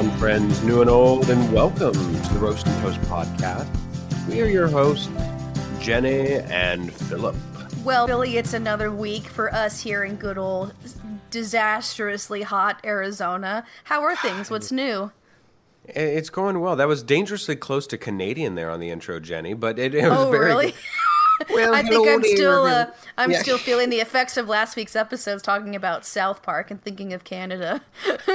around, friends, new and old, and welcome to the Roast and Toast podcast. We are your hosts, Jennie and Philip. Well, Billy, it's another week for us here in good old disastrously hot Arizona. How are things? What's new? It's going well. That was dangerously close to Canadian there on the intro, Jennie, but it was very really? good. Well, I think I'm Yeah. still feeling the effects of last week's episodes talking about South Park and thinking of Canada.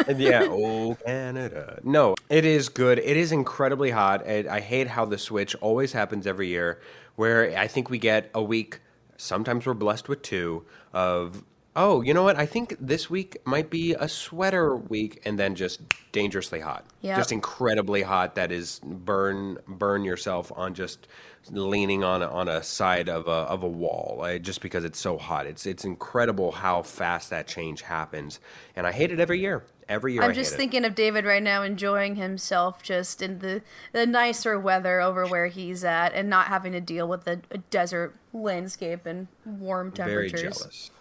Yeah, oh, Canada. No, it is good. It is incredibly hot. I hate how the switch always happens every year, where I think we get a week, sometimes we're blessed with two, of, oh, you know what? I think this week might be a sweater week, and then just dangerously hot. Yep. Just incredibly hot. That is burn yourself on just leaning on a side of a wall, just because it's so hot. It's incredible how fast that change happens, and I hate it every year. Every year I'm I just hate it. thinking of David right now enjoying himself just in the nicer weather over where he's at and not having to deal with a desert landscape and warm Very temperatures. jealous.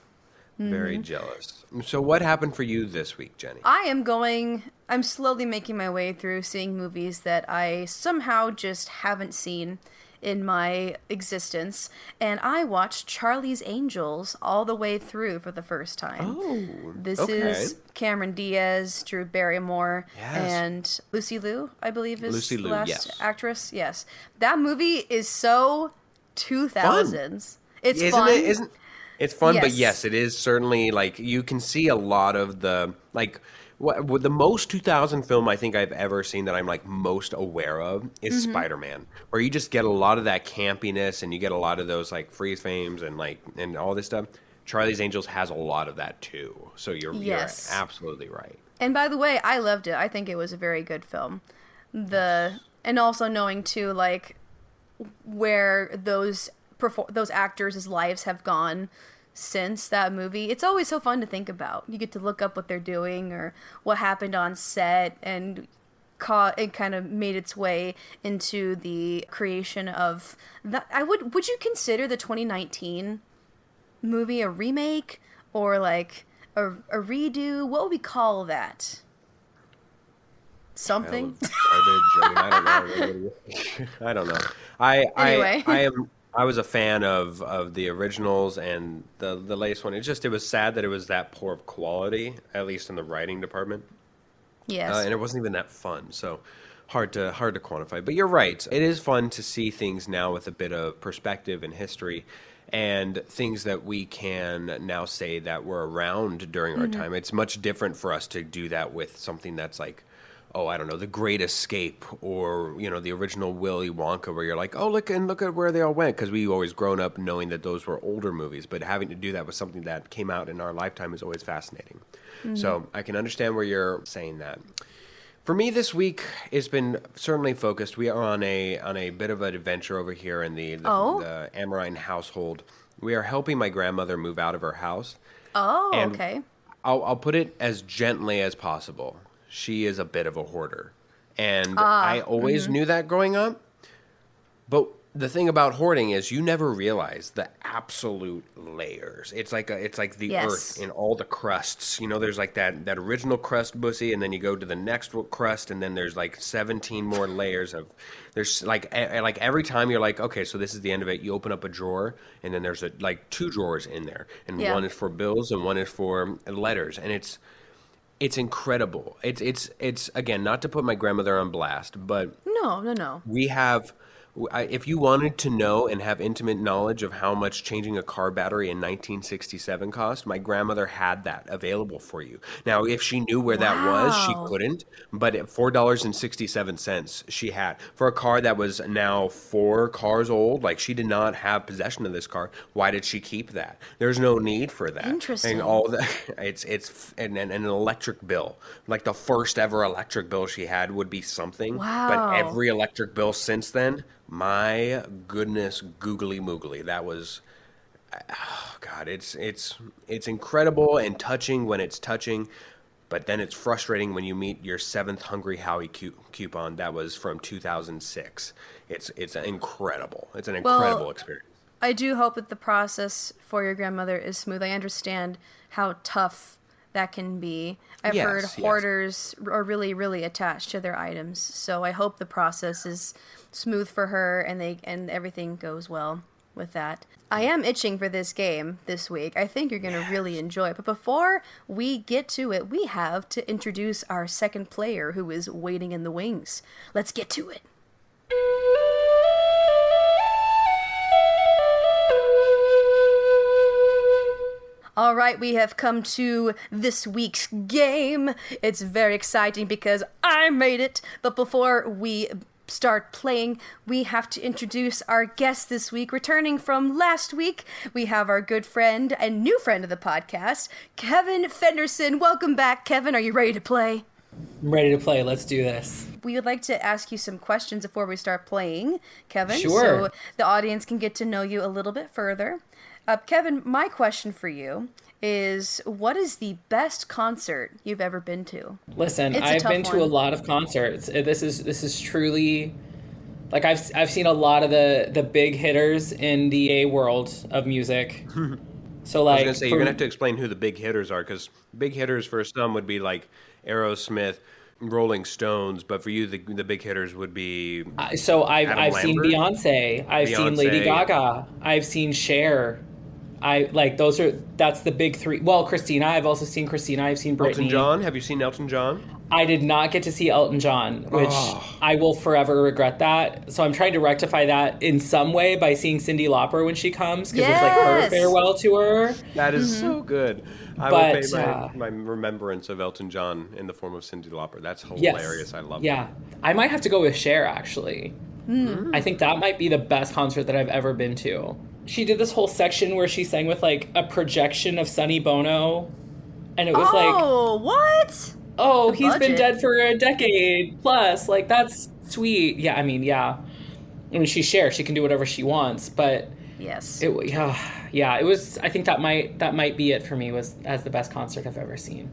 Very jealous. So what happened for you this week, Jennie? I'm slowly making my way through seeing movies that I somehow just haven't seen in my existence. And I watched Charlie's Angels all the way through for the first time. Oh, This okay. is Cameron Diaz, Drew Barrymore, Yes. and Lucy Liu, I believe is Lucy the Liu, last yes. actress. Yes. That movie is so 2000s. It's Isn't fun. it? Isn't it's fun? But Yes. yes, it is certainly, like, you can see a lot of the, like, what the most 2000 film I think I've ever seen that I'm like most aware of is Spider-Man, where you just get a lot of that campiness and you get a lot of those like freeze frames and like and all this stuff. Charlie's Angels has a lot of that too. So you're Yes. absolutely right. And by the way, I loved it. I think it was a very good film. And also knowing too, like, where those actors' lives have gone since that movie. It's always so fun to think about. You get to look up what they're doing or what happened on set, and it kind of made its way into the creation of that. Would you consider the 2019 movie a remake or like a redo? What would we call that? Something? Garbage. I don't know. I don't know. Anyway. I was a fan of the originals and the latest one. It was sad that it was that poor of quality, at least in the writing department. Yes. And it wasn't even that fun. So hard to quantify. But you're right. It is fun to see things now with a bit of perspective and history, and things that we can now say that were around during our time. It's much different for us to do that with something that's like, oh, I don't know, The Great Escape, or, you know, the original Willy Wonka, where you're like, oh, look at where they all went, because we've always grown up knowing that those were older movies, but having to do that with something that came out in our lifetime is always fascinating. So I can understand where you're saying that. For me this week, it's been certainly focused. We are on a bit of an adventure over here in the Amorine household. We are helping my grandmother move out of her house. Oh, And okay. I'll put it as gently as possible. She is a bit of a hoarder. And I always knew that growing up. But the thing about hoarding is you never realize the absolute layers. It's like the Yes. earth in all the crusts. You know, there's like that original crust bussy, and then you go to the next crust, and then there's like 17 more layers of. There's like every time you're like, okay, so this is the end of it. You open up a drawer, and then there's like two drawers in there, and Yeah. one is for bills and one is for letters, and it's incredible. It's again, not to put my grandmother on blast, but No. we have. If you wanted to know and have intimate knowledge of how much changing a car battery in 1967 cost, my grandmother had that available for you. Now, if she knew where that was, she Wow. couldn't. But at $4.67, she had for a car that was now 4 cars old. Like, she did not have possession of this car. Why did she keep that? There's no need for that. Interesting. And all that. And an electric bill, like the first ever electric bill she had would be something. Wow. But every electric bill since then. My goodness, googly moogly. That was, oh God, it's incredible and touching when it's touching, but then it's frustrating when you meet your 7th Hungry Howie coupon that was from 2006. It's incredible. It's an incredible experience. I do hope that the process for your grandmother is smooth. I understand how tough that can be. I've Yes, heard yes. hoarders are really, really attached to their items. So I hope the process is smooth for her and everything goes well with that. I am itching for this game this week. I think you're going to really enjoy it. But before we get to it, we have to introduce our second player who is waiting in the wings. Let's get to it. All right, we have come to this week's game. It's very exciting because I made it. But before we start playing, we have to introduce our guest this week. Returning from last week, we have our good friend and new friend of the podcast, Kevin Fenderson. Welcome back, Kevin. Are you ready to play? I'm ready to play. Let's do this. We would like to ask you some questions before we start playing, Kevin. Sure. So the audience can get to know you a little bit further. Kevin, my question for you is, what is the best concert you've ever been to? Listen, It's a I've tough been to a one. lot of concerts. This is truly, like, I've seen a lot of the big hitters in the A world of music. So I was like gonna say, you're gonna have to explain who the big hitters are, because big hitters for some would be like Aerosmith, Rolling Stones, but for you, the big hitters would be so I've Adam I've seen Lambert? Beyonce. I've seen Lady Beyonce. Gaga. I've seen Cher. That's the big three. Well, Christina. I've also seen Christina. I've seen Britney. Elton John. Have you seen Elton John? I did not get to see Elton John, which I will forever regret that. So I'm trying to rectify that in some way by seeing Cyndi Lauper when she comes, because it's like her Yes! farewell tour. That is so good. I But, will pay my remembrance of Elton John in the form of Cyndi Lauper. That's Yes. hilarious. I love Yeah. I might have to go with Cher, actually. I think that might be the best concert that I've ever been to. She did this whole section where she sang with like a projection of Sonny Bono. And it was Oh, what? oh, The he's been budget. dead for a decade plus. Like, that's sweet. Yeah, I mean, she's Cher. She can do whatever she wants, but Yes. it was. I think that might be it for me, was as the best concert I've ever seen.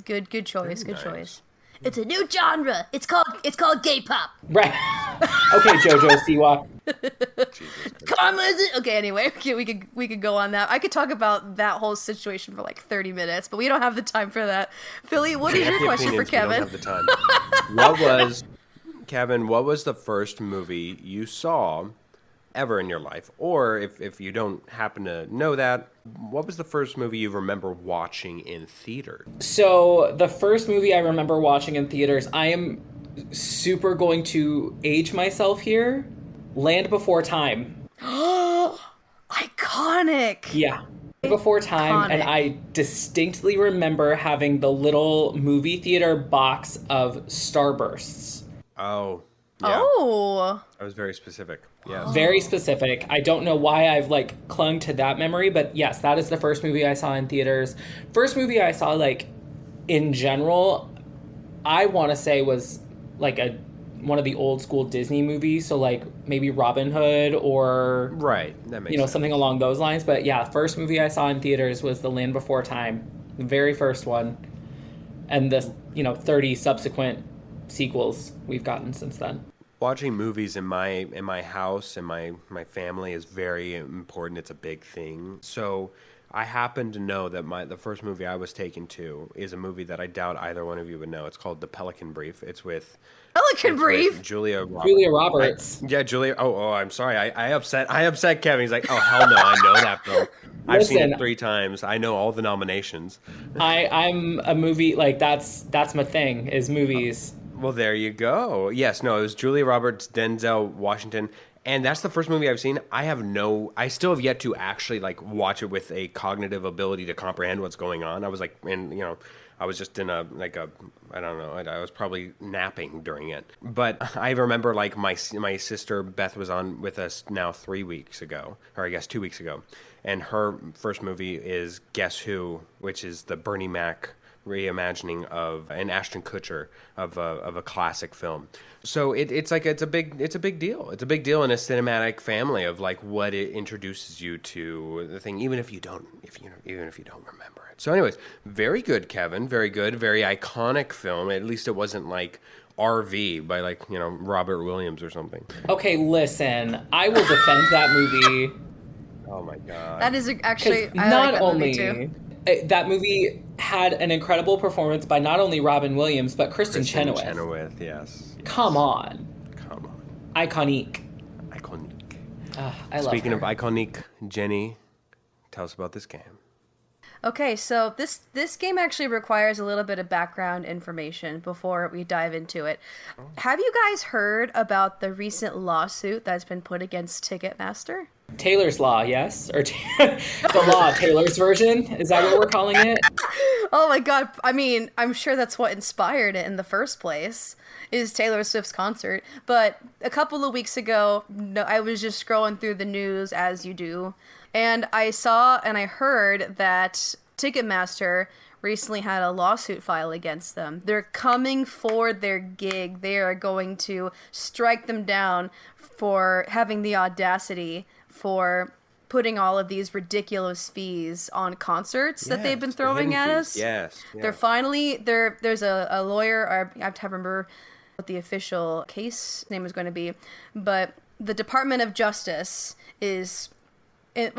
Good choice. Very Good nice. choice. It's a new genre. It's called gay pop. Right. Okay, JoJo Siwa. Karma is it? Okay, anyway, we could go on that. I could talk about that whole situation for like 30 minutes, but we don't have the time for that. Philly, what is your Happy question for opinions, we don't Kevin? have the time. Kevin, what was the first movie you saw ever in your life? Or if you don't happen to know that, what was the first movie you remember watching in theater? So the first movie I remember watching in theaters, I am super going to age myself here. Land Before Time. Iconic. Yeah. Before Time, and Iconic. I distinctly remember having the little movie theater box of Starbursts. Oh, yeah. Oh. I was very specific. Yes. Very specific. I don't know why I've like clung to that memory, but yes, that is the first movie I saw in theaters. First movie I saw, like, in general, I want to say was like one of the old school Disney movies, so like maybe Robin Hood or Right. That makes sense. something along those lines. But yeah, first movie I saw in theaters was The Land Before Time, the very first one, and the 30 subsequent sequels we've gotten since then. Watching movies in my house and my family is very important. It's a big thing. So I happen to know that the first movie I was taken to is a movie that I doubt either one of you would know. It's called The Pelican Brief. It's with Pelican Brief. Julia Roberts. Julia Roberts. Yeah, Julia. Oh, I'm sorry. I upset Kevin. He's like, oh hell no, I know that film. I've seen Listen. it 3 times. I know all the nominations. I'm a movie, like, that's my thing, is movies. Well, there you go. Yes, no, it was Julia Roberts, Denzel Washington, and that's the first movie I've seen. I still have yet to actually like watch it with a cognitive ability to comprehend what's going on. I was like, I was just in I don't know, I was probably napping during it. But I remember like my sister Beth was on with us now 3 weeks ago, or I guess 2 weeks ago, and her first movie is Guess Who, which is the Bernie Mac reimagining of an Ashton Kutcher of a classic film. So it's a big deal. It's a big deal in a cinematic family of like what it introduces you to the thing, even if you don't remember it. So anyways, very good, Kevin. Very good. Very iconic film. At least it wasn't like RV by like, Robert Williams or something. Okay, listen, I will defend that movie. Oh my God. That is actually, 'Cause I like that movie too. That movie had an incredible performance by not only Robin Williams, but Kristen Kristen Chenoweth. Chenoweth, yes. Come on. Come on. Iconique. Iconic. I love Speaking her. of iconic, Jennie, tell us about this game. Okay, so this game actually requires a little bit of background information before we dive into it. Have you guys heard about the recent lawsuit that's been put against Ticketmaster? Taylor's Law, yes? Or the Law, Taylor's version? Is that what we're calling it? Oh my god, I mean, I'm sure that's what inspired it in the first place, is Taylor Swift's concert. But a couple of weeks ago, I was just scrolling through the news, as you do, and I saw and I heard that Ticketmaster recently had a lawsuit filed against them. They're coming for their gig. They are going to strike them down for having the audacity for putting all of these ridiculous fees on concerts that they've been throwing at us. Yes. They're finally there's a lawyer, or I have to remember what the official case name is going to be, but the Department of Justice is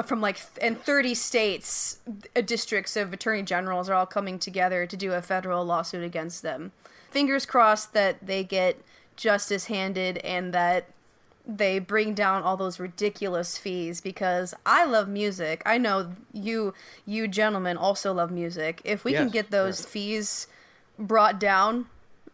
from in 30 states, districts of attorney generals are all coming together to do a federal lawsuit against them. Fingers crossed that they get justice handed and that they bring down all those ridiculous fees, because I love music. I know you gentlemen also love music. If we can get those fees brought down,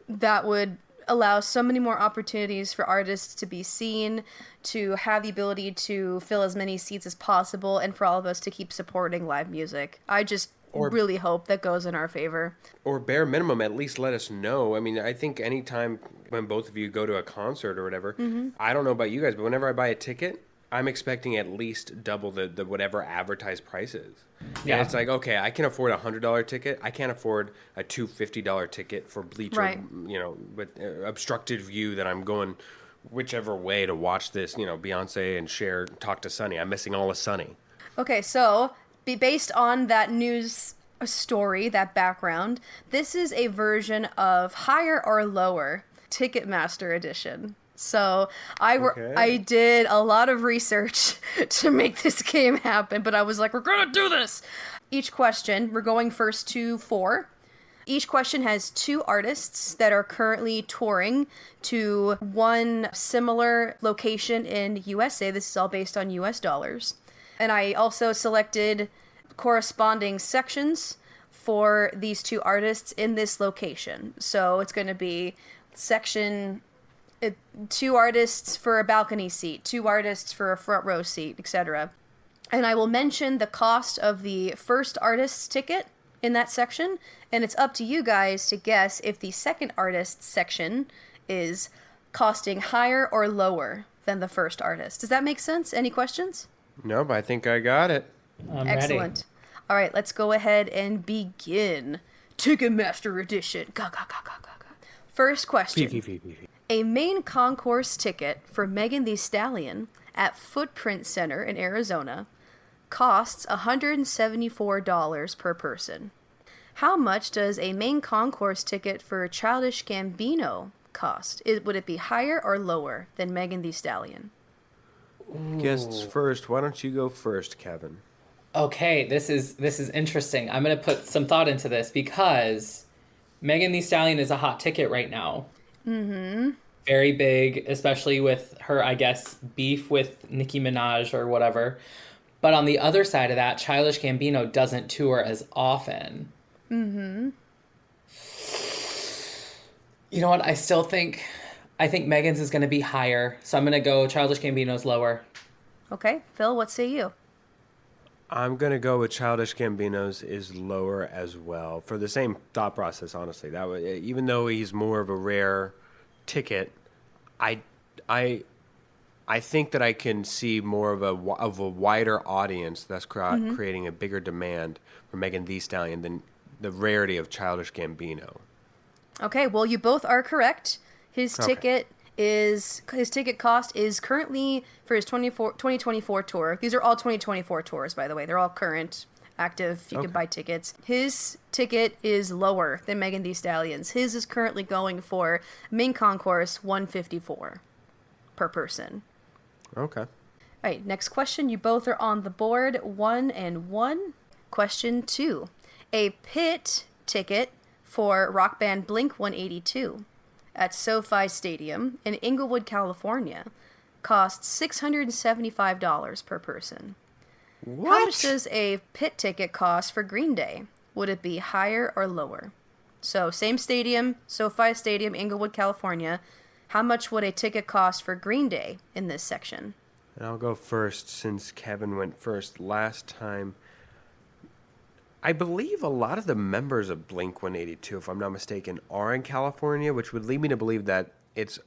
that would allow so many more opportunities for artists to be seen, to have the ability to fill as many seats as possible, and for all of us to keep supporting live music. I just really hope that goes in our favor. Or bare minimum, at least let us know. I mean, I think anytime when both of you go to a concert or whatever, I don't know about you guys, but whenever I buy a ticket, I'm expecting at least double the whatever advertised price is. Yeah. And it's like, okay, I can afford a $100 ticket. I can't afford a $250 ticket for bleacher, with obstructed view that I'm going whichever way to watch this, Beyonce and Cher talk to Sunny. I'm missing all of Sunny. Okay, so based on that news story, that background, this is a version of Higher or Lower Ticketmaster edition. So I did a lot of research to make this game happen, but I was like, we're gonna do this! Each question, we're going first to 4. Each question has 2 artists that are currently touring to one similar location in USA. This is all based on US dollars. And I also selected corresponding sections for these 2 artists in this location. So it's going to be section 2 artists for a balcony seat, 2 artists for a front row seat, etc. And I will mention the cost of the first artist's ticket in that section, and it's up to you guys to guess if the second artist's section is costing higher or lower than the first artist. Does that make sense? Any questions? No, but I think I got it. I'm Excellent. ready. All right, let's go ahead and begin. Ticketmaster edition. Go, go, go, go, go, go. First question. A main concourse ticket for Megan Thee Stallion at Footprint Center in Arizona costs $174 per person. How much does a main concourse ticket for Childish Gambino cost? Would it be higher or lower than Megan Thee Stallion? Guests first. Why don't you go first, Kevin? Okay, this is interesting. I'm gonna put some thought into this because Megan Thee Stallion is a hot ticket right now. Mm-hmm. Very big, especially with her, I guess, beef with Nicki Minaj or whatever. But on the other side of that, Childish Gambino doesn't tour as often. Mm-hmm. You know what? I think Megan's is going to be higher. So I'm going to go Childish Gambino's lower. Okay. Phil, what say you? I'm going to go with Childish Gambino's is lower as well for the same thought process, honestly. That way, even though he's more of a rare ticket, I think that I can see more of a wider audience that's creating a bigger demand for Megan Thee Stallion than the rarity of Childish Gambino. Okay, well, you both are correct. His ticket cost is currently for his 2024 tour. These are all 2024 tours, by the way. They're all current, active. You can buy tickets. His ticket is lower than Megan Thee Stallion's. His is currently going for main concourse $154 per person. Okay. All right, next question. You both are on the board, 1 and 1. Question 2. A pit ticket for rock band Blink-182 at SoFi Stadium in Inglewood, California costs $675 per person. What? How much does a pit ticket cost for Green Day? Would it be higher or lower? So, same stadium, SoFi Stadium, Inglewood, California. How much would a ticket cost for Green Day in this section? And I'll go first since Kevin went first last time. I believe a lot of the members of Blink-182, if I'm not mistaken, are in California, which would lead me to believe that it's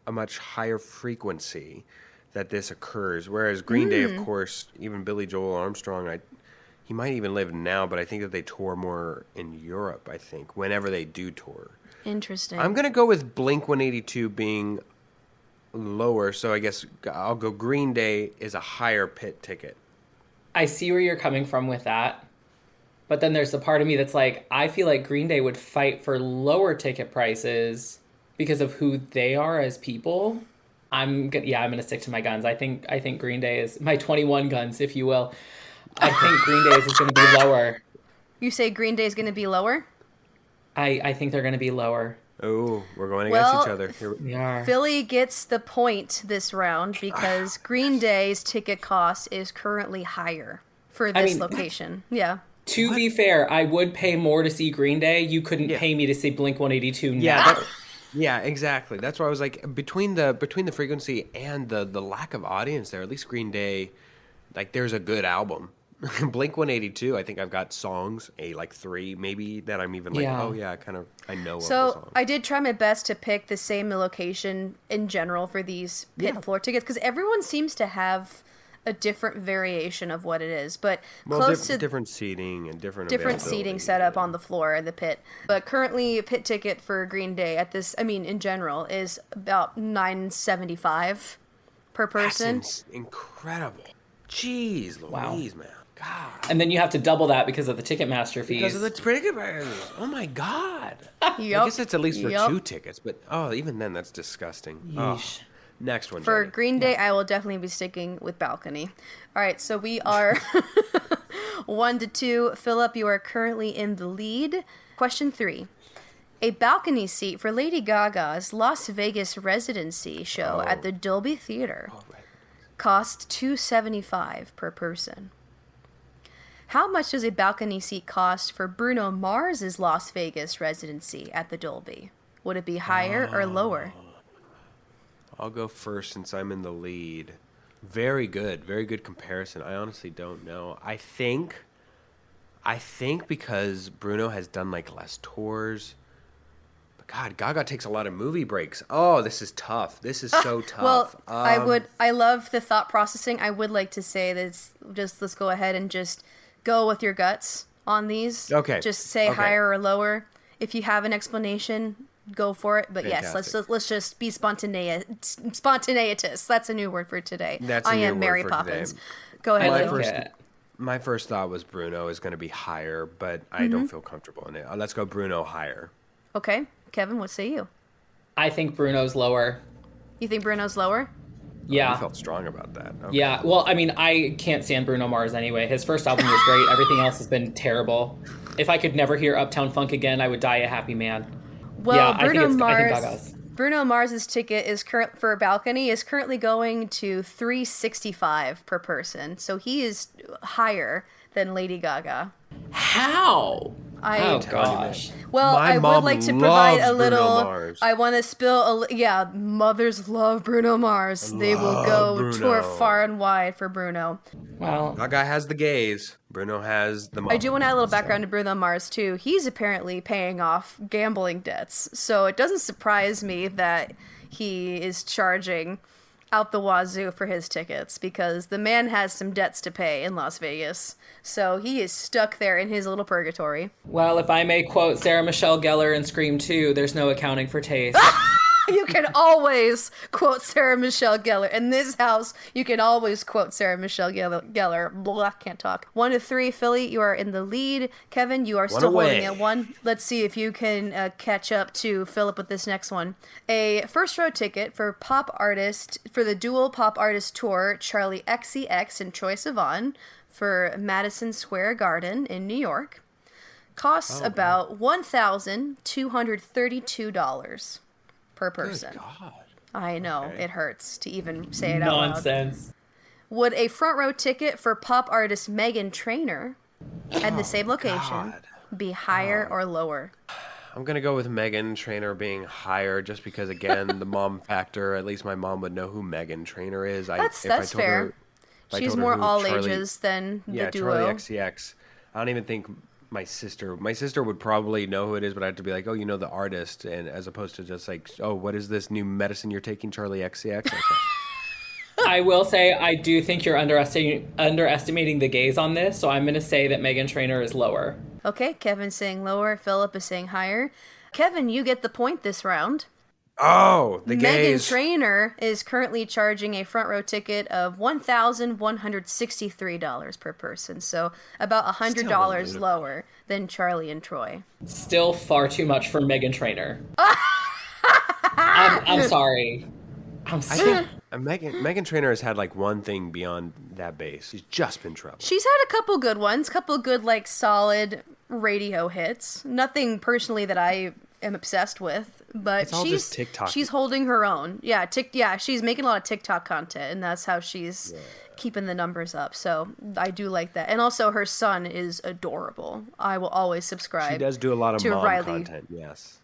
a much higher frequency that this occurs. Whereas Green Day, of course, even Billy Joel Armstrong, he might even live now, but I think that they tour more in Europe, I think, whenever they do tour. Interesting. I'm going to go with Blink-182 being lower, so I guess I'll go Green Day is a higher pit ticket. I see where you're coming from with that. But then there's the part of me that's like, I feel like Green Day would fight for lower ticket prices because of who they are as people. I'm gonna stick to my guns. I think Green Day is my 21 guns, if you will. I think Green Day is going to be lower. You say Green Day is going to be lower? I think they're going to be lower. Oh, we're going against each other. Here We are. Philly gets the point this round because Green Day's ticket cost is currently higher for this location. Yeah. To be fair, I would pay more to see Green Day. You couldn't pay me to see Blink-182 now. Yeah, yeah, exactly. That's why I was like, between the frequency and the lack of audience there, at least Green Day, like, there's a good album. Blink-182, I think I've got songs, like 3 maybe, that I'm even like, I know of the song. I did try my best to pick the same location in general for these pit floor tickets, because everyone seems to have a different variation of what it is, but close to different seating and different seating setup on the floor in the pit. But currently, a pit ticket for Green Day in general, is about $975 per person. That's incredible. Jeez Louise, man. God. And then you have to double that because of the Ticketmaster fees. Because of the ticket prices. Oh my God. Yep. I guess it's at least for 2 tickets, but even then that's disgusting. Yeesh. Next one, For Jennie. Green Day, I will definitely be sticking with balcony. All right, so we are 1-2. Philip, you are currently in the lead. Question 3. A balcony seat for Lady Gaga's Las Vegas residency show at the Dolby Theater cost $275 per person. How much does a balcony seat cost for Bruno Mars's Las Vegas residency at the Dolby? Would it be higher or lower? I'll go first since I'm in the lead. Very good comparison. I honestly don't know. I think because Bruno has done like less tours. But God, Gaga takes a lot of movie breaks. Oh, this is tough. This is so tough. Well, I love the thought processing. I would like to say that let's go ahead and just go with your guts on these. Okay. Just say higher or lower. If you have an explanation, go for it. But Fantastic. yes, let's just be spontaneous. That's a new word for today. That's a I new am word Mary for Poppins. today. Go ahead. I Phil. like it. My first thought was Bruno is going to be higher, but I don't feel comfortable in it. Let's go Bruno higher. Okay, Kevin, what say you? I think Bruno's lower. You think Bruno's lower? Yeah. I felt strong about that. Okay. Yeah, well, I mean, I can't stand Bruno Mars anyway. His first album was great. Everything else has been terrible. If I could never hear Uptown Funk again, I would die a happy man. Well, Yeah, I Bruno think Mars. Gaga's. Bruno Mars's ticket is for a balcony is currently going to $365 per person, so he is higher than Lady Gaga. How? Oh, gosh. Well, My I would mom like to provide a loves Bruno little. Mars. I want to spill mothers love Bruno Mars. They will go Bruno. tour far and wide for Bruno. Well, Gaga has the gays. Bruno has the mom. I do want to add a little background to Bruno Mars too. He's apparently paying off gambling debts, so it doesn't surprise me that he is charging out the wazoo for his tickets, because the man has some debts to pay in Las Vegas. So he is stuck there in his little purgatory. well, if I may quote Sarah Michelle Gellar in Scream 2, there's no accounting for taste. You can always quote Sarah Michelle Gellar. In this house, you can always quote Sarah Michelle Gellar. Blah, can't talk. 1-3, Philly, you are in the lead. Kevin, you are still holding at 1. Let's see if you can catch up to Philip with this next one. A first row ticket for the dual pop artist tour, Charlie XCX and Troye Sivan, for Madison Square Garden in New York, Costs about $1,232 per person. Good God. I know, Okay. it hurts to even say it out loud. Nonsense. Would a front row ticket for pop artist Meghan Trainor at the same location God. be higher or lower? I'm going to go with Meghan Trainor being higher just because, again, the mom factor. At least my mom would know who Meghan Trainor is. That's fair. She's more all ages than the duo. Charlie XCX. I don't even think my sister would probably know who it is, but I have to be like, oh, you know the artist, and as opposed to just like, oh, what is this new medicine you're taking, Charlie XCX? Okay. I will say I do think you're underestimating the gays on this, so I'm going to say that Meghan Trainor is lower. Okay, Kevin's saying lower, Philip is saying higher. Kevin, you get the point this round. Oh, the gays. Meghan Trainor is currently charging a front row ticket of $1,163 per person, so about $100 lower than Charlie and Troy. Still far too much for Meghan Trainor. I'm sorry. I'm I sorry. think Meghan Trainor has had like one thing beyond that base. She's just been trouble. She's had a couple good ones, couple good like solid radio hits. Nothing personally that I am obsessed with, but It's all just TikTok. she's holding her own. Yeah, she's making a lot of TikTok content, and that's how she's keeping the numbers up. So I do like that, and also her son is adorable. I will always subscribe. She does do a lot of to mom Riley. content. Yes.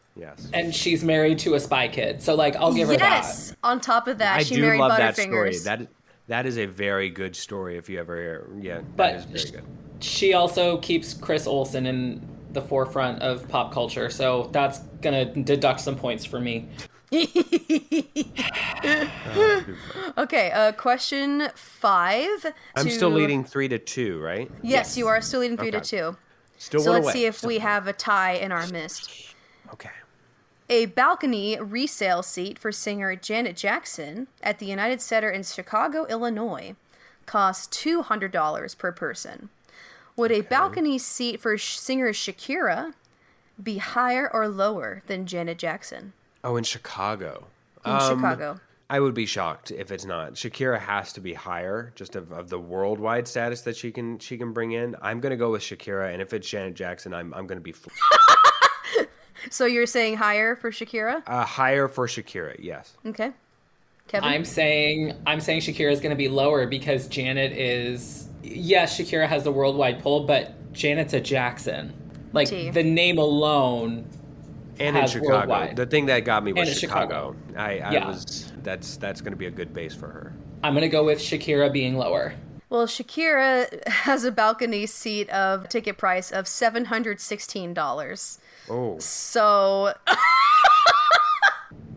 And she's married to a spy kid, so like I'll give her Yes. that. On top of that, I she do married love that story. Butterfingers. That is a very good story. If you ever hear, that But is very good. she also keeps Chris Olsen in the forefront of pop culture, so that's gonna deduct some points for me. Okay, question 5. I'm still leading 3-2, right? Yes, you are still leading 3 to Okay. 2. Still So one let's away. see if Still we one have a tie in our midst. away. Okay. A balcony resale seat for singer Janet Jackson at the United Center in Chicago, Illinois, costs $200 per person. Would a balcony seat for singer Shakira be higher or lower than Janet Jackson Oh, in Chicago. in Chicago? I would be shocked if it's not. Shakira has to be higher, just of the worldwide status that she can bring in. I'm gonna go with Shakira, and if it's Janet Jackson, I'm gonna be So you're saying higher for Shakira? higher for Shakira. Yes. Okay. Kevin? I'm saying Shakira is going to be lower because Janet is, yes, Shakira has the worldwide pull, but Janet's a Jackson. Like T. the name alone And in has Chicago, worldwide. the thing that got me was And in Chicago. Chicago. That's going to be a good base for her. I'm going to go with Shakira being lower. Well, Shakira has a balcony seat of ticket price of $716. Oh, So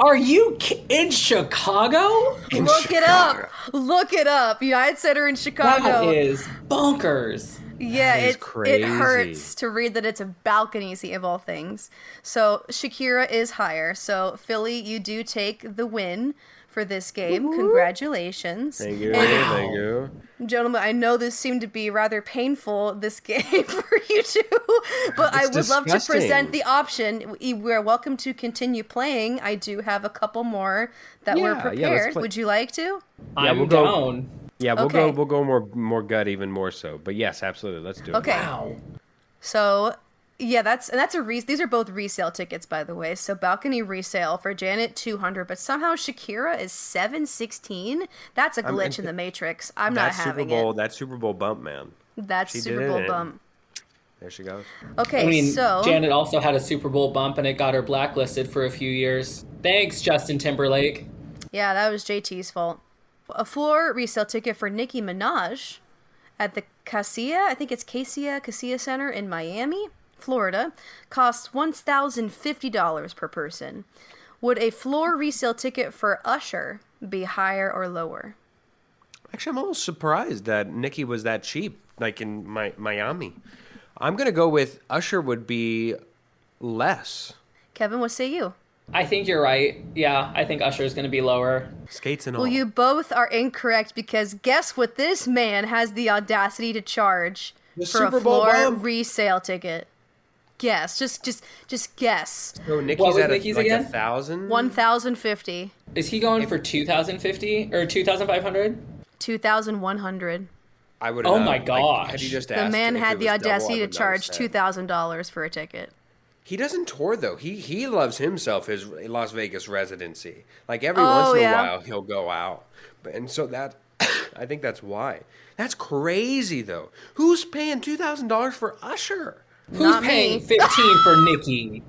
Are you in Chicago? look it up. Look it up. United Center in Chicago. That is bonkers. Yeah, That is it crazy. hurts to read that it's a balcony seat of all things. So Shakira is higher. So Philly, you do take the win for this game. Congratulations. thank you, And, thank you. gentlemen, I know this seemed to be rather painful, this game for you two, but I would love to disgusting. present the option. We're welcome to continue playing. I do have a couple more that were Yeah, let's prepared. play. Would you like to? I'm we'll go- down. Yeah, we'll Okay. go more gut, even more so. But yes, absolutely, let's do it. Okay. Wow. So, yeah, that's these are both resale tickets, by the way. So balcony resale for Janet 200, but somehow Shakira is 716. That's a glitch in the matrix. I'm not That Super having Bowl, it. that Super Bowl bump, man. That's she did Super it, Bowl and- bump. There she goes. Okay, I mean, so Janet also had a Super Bowl bump and it got her blacklisted for a few years. Thanks, Justin Timberlake. yeah, that was JT's fault. A floor resale ticket for Nicki Minaj at the Cassia, I think it's Cassia Center in Miami, Florida, costs $1,050 per person. Would a floor resale ticket for Usher be higher or lower? Actually, I'm almost surprised that Nicki was that cheap, like in Miami. I'm gonna go with Usher would be less. Kevin, what say you? I think you're right. Yeah, I think Usher is going to be lower. Skates and all. Well, you both are incorrect because guess what this man has the audacity to charge The for Super a Bowl floor bump. resale ticket? Guess. Just guess. So What Nicki's was at Nicki's like again? 1,000. 1,050. Is he going for 2,050 or 2,500? 2,100. I would. Oh my Had gosh. you just The asked man if had it the was double, audacity I to would not have charge said. $2,000 for a ticket. He doesn't tour though. He loves himself his Las Vegas residency. Like every Oh, once in a yeah. while he'll go out, and so that I think that's why. That's crazy though. Who's paying $2,000 for Usher? Who's Not paying me. 15 for Nicki?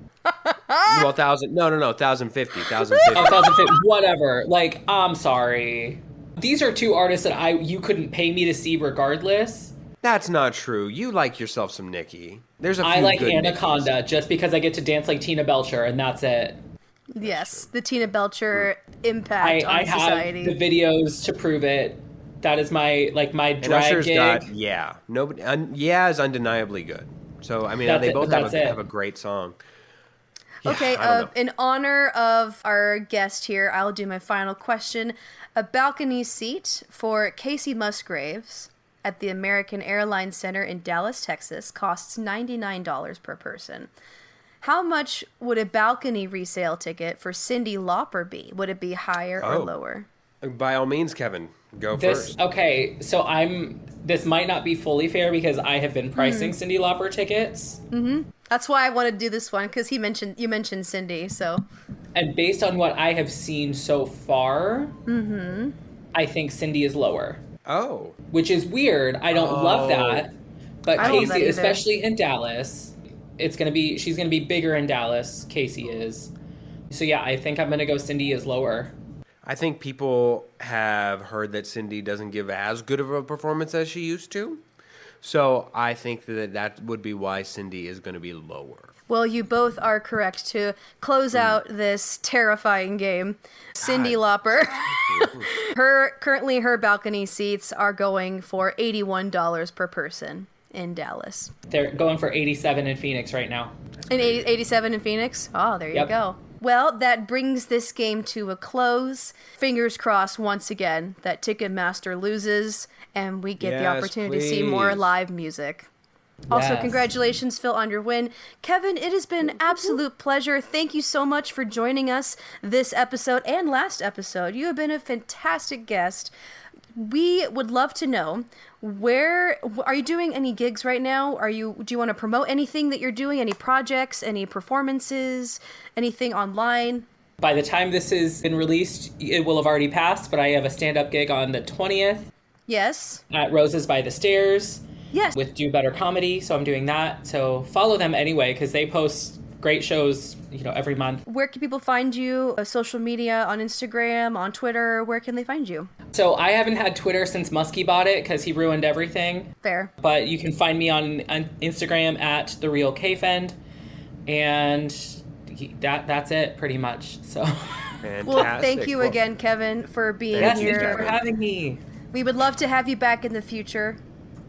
Well, 1,000. No, 1,050. 1,050. Oh, 1,050, whatever. Like, I'm sorry. These are two artists that you couldn't pay me to see regardless. That's not true. You like yourself some Nicki. There's a few I like good Anaconda Nickis. just because I get to dance like Tina Belcher, and that's it. Yes, the Tina Belcher impact I on have society. the videos to prove it. That is my And drag Usher's gig. got Nobody. Yeah is undeniably good. So I mean, That's they it, both but that's it. have a great song. Yeah, Okay, I don't know. in honor of our guest here, I'll do my final question. A balcony seat for Casey Musgraves at the American Airlines Center in Dallas, Texas, costs $99 per person. How much would a balcony resale ticket for Cyndi Lauper be? Would it be higher or Oh. lower? By all means, Kevin, go This first. okay, so this might not be fully fair because I have been pricing Cyndi Lauper tickets. That's why I want to do this one, because you mentioned Cyndi, so And based on what I have seen so far, I think Cyndi is lower, Oh, which is weird. I don't love that, but I don't love that Casey, either. especially in Dallas, she's gonna be bigger in Dallas. Casey is, so yeah, I think I'm gonna go Cyndi is lower. I think people have heard that Cyndi doesn't give as good of a performance as she used to. So I think that would be why Cyndi is going to be lower. well, you both are correct to close out this terrifying game. Cyndi Lauper, currently her balcony seats are going for $81 per person in Dallas. They're going for 87 in Phoenix right now. And 87 in Phoenix? Oh, there you Yep. go. Well, that brings this game to a close. Fingers crossed once again that Ticketmaster loses and we get the Yes, opportunity to see more please. live music. Also, Yes. congratulations, Phil, on your win. Kevin, it has been an absolute pleasure. Thank you so much for joining us this episode and last episode. You have been a fantastic guest. We would love to know, where are you doing any gigs right now? Do you want to promote anything that you're doing? Any projects, any performances, anything online? By the time this has been released, it will have already passed, but I have a stand-up gig on the 20th Yes. at Roses by the Stairs Yes. with Do Better Comedy, so I'm doing that. So follow them anyway, because they post great shows, every month. Where can people find you? Social media, on Instagram, on Twitter? Where can they find you? So I haven't had Twitter since Muskie bought it, because he ruined everything. Fair. But you can find me on Instagram at TheRealKFend, and that's it pretty much. So Fantastic. Well, thank you Well, again, Kevin, for being yes, here. thank you for having me. We would love to have you back in the future.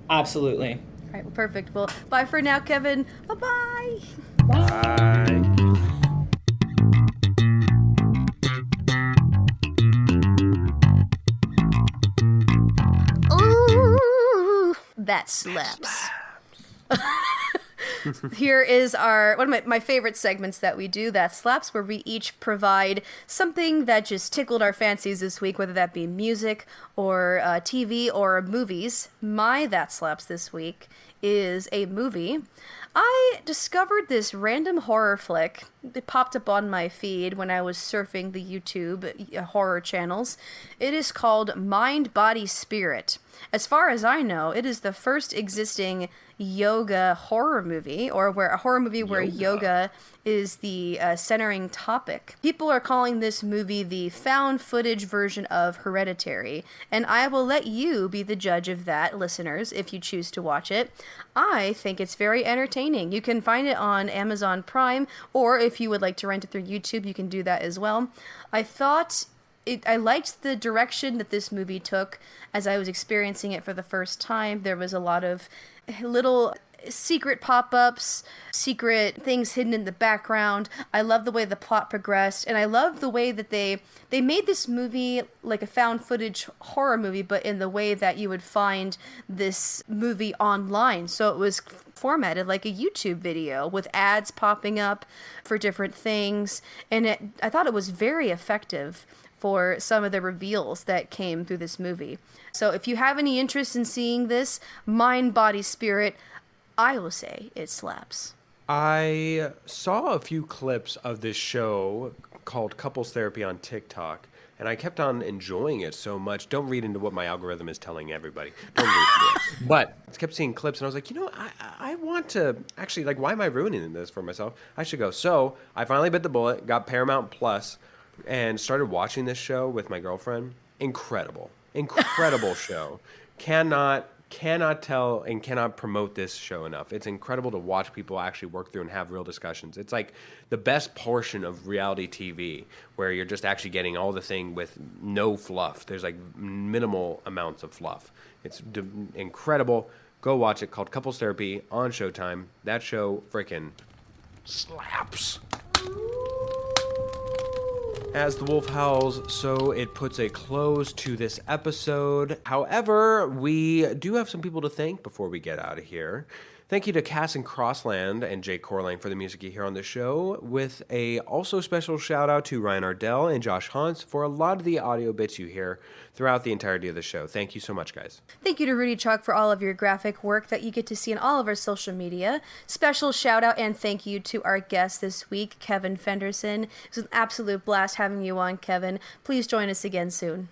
Absolutely. All right, well, perfect. Well, bye for now, Kevin. Bye-bye. Bye. Ooh, that slaps. Here is one of my favorite segments that we do, That Slaps, where we each provide something that just tickled our fancies this week, whether that be music or TV or movies. My That Slaps this week is a movie. I discovered this random horror flick. It popped up on my feed when I was surfing the YouTube horror channels. It is called Mind, Body, Spirit. As far as I know, it is the first existing yoga horror movie, or a horror movie where yoga is the centering topic. People are calling this movie the found footage version of Hereditary, and I will let you be the judge of that, listeners, if you choose to watch it. I think it's very entertaining. You can find it on Amazon Prime, or if you would like to rent it through YouTube, you can do that as well. I liked the direction that this movie took as I was experiencing it for the first time. There was a lot of little secret pop-ups, secret things hidden in the background. I love the way the plot progressed, and I love the way that they made this movie like a found footage horror movie, but in the way that you would find this movie online. So it was formatted like a YouTube video with ads popping up for different things, and I thought it was very effective for some of the reveals that came through this movie. So if you have any interest in seeing this, mind, body, spirit, I will say it slaps. I saw a few clips of this show called Couples Therapy on TikTok, and I kept on enjoying it so much. Don't read into what my algorithm is telling everybody. Don't read into it. But I kept seeing clips, and I was like, I want to actually, like, why am I ruining this for myself? I should go. So I finally bit the bullet, got Paramount Plus, and started watching this show with my girlfriend. Incredible show. Cannot tell and cannot promote this show enough. It's incredible to watch people actually work through and have real discussions. It's like the best portion of reality TV, where you're just actually getting all the thing with no fluff. There's like minimal amounts of fluff. It's incredible. Go watch it, called Couples Therapy on Showtime. That show freaking slaps. As the wolf howls, so it puts a close to this episode. However, we do have some people to thank before we get out of here. Thank you to Cass and Crossland and Jake Corlang for the music you hear on the show, with a also special shout out to Ryan Ardell and Josh Huntz for a lot of the audio bits you hear throughout the entirety of the show. Thank you so much, guys. Thank you to Rudy Chalk for all of your graphic work that you get to see in all of our social media. Special shout out and thank you to our guest this week, Kevin Fenderson. It was an absolute blast having you on, Kevin. Please join us again soon.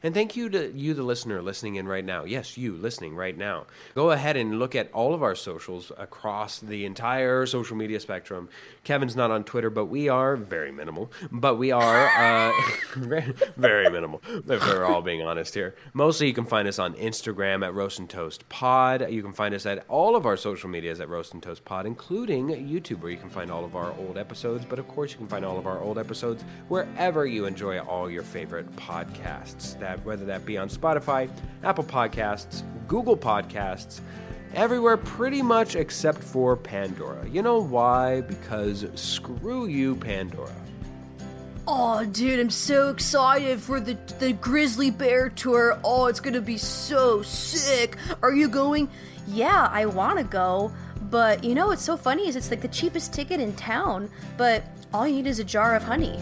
And thank you to you, the listener, listening in right now. Yes, you listening right now. Go ahead and look at all of our socials across the entire social media spectrum. Kevin's not on Twitter, but we are very minimal. But we are very, very minimal, if we're all being honest here. Mostly you can find us on Instagram at Roast and Toast Pod. You can find us at all of our social medias at Roast and Toast Pod, including YouTube, where you can find all of our old episodes. But of course, you can find all of our old episodes wherever you enjoy all your favorite podcasts. Whether that be on Spotify, Apple Podcasts, Google Podcasts, everywhere pretty much except for Pandora. You know why? Because screw you, Pandora. Oh, dude, I'm so excited for the Grizzly Bear tour. Oh, it's gonna be so sick. Are you going? Yeah, I want to go. But you know what's so funny is it's like the cheapest ticket in town, but all you need is a jar of honey.